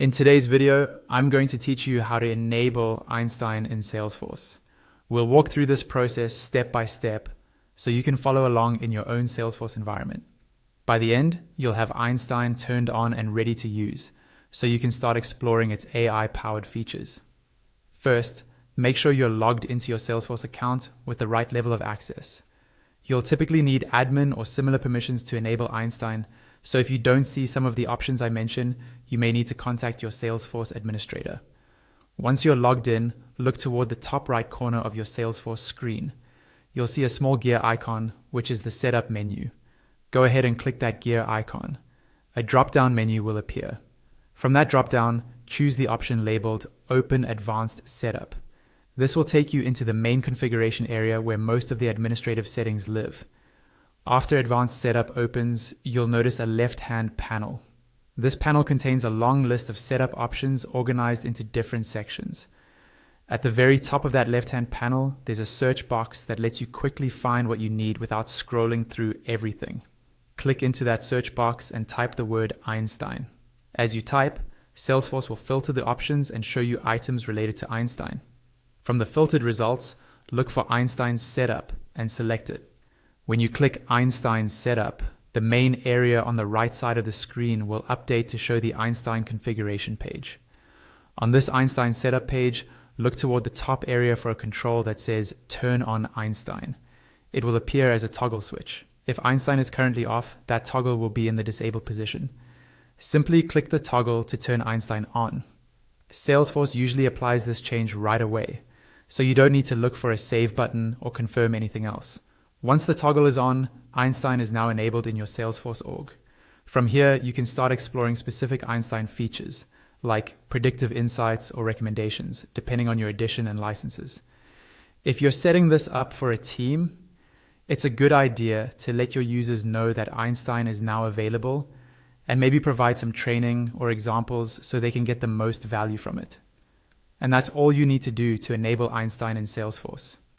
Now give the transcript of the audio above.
In today's video, I'm going to teach you how to enable Einstein in Salesforce. We'll walk through this process step by step so you can follow along in your own Salesforce environment. By the end, you'll have Einstein turned on and ready to use, so you can start exploring its AI-powered features. First, make sure you're logged into your Salesforce account with the right level of access. You'll typically need admin or similar permissions to enable Einstein, so if you don't see some of the options I mentioned, you may need to contact your Salesforce administrator. Once you're logged in, look toward the top right corner of your Salesforce screen. You'll see a small gear icon, which is the setup menu. Go ahead and click that gear icon. A drop-down menu will appear. From that drop-down, choose the option labeled Open Advanced Setup. This will take you into the main configuration area where most of the administrative settings live. After Advanced Setup opens, you'll notice a left-hand panel. This panel contains a long list of setup options organized into different sections. At the very top of that left-hand panel, there's a search box that lets you quickly find what you need without scrolling through everything. Click into that search box and type the word Einstein. As you type, Salesforce will filter the options and show you items related to Einstein. From the filtered results, look for Einstein Setup and select it. When you click Einstein Setup, the main area on the right side of the screen will update to show the Einstein configuration page. On this Einstein Setup page, look toward the top area for a control that says Turn on Einstein. It will appear as a toggle switch. If Einstein is currently off, that toggle will be in the disabled position. Simply click the toggle to turn Einstein on. Salesforce usually applies this change right away, so you don't need to look for a save button or confirm anything else. Once the toggle is on, Einstein is now enabled in your Salesforce org. From here, you can start exploring specific Einstein features, like predictive insights or recommendations, depending on your edition and licenses. If you're setting this up for a team, it's a good idea to let your users know that Einstein is now available and maybe provide some training or examples so they can get the most value from it. And that's all you need to do to enable Einstein in Salesforce.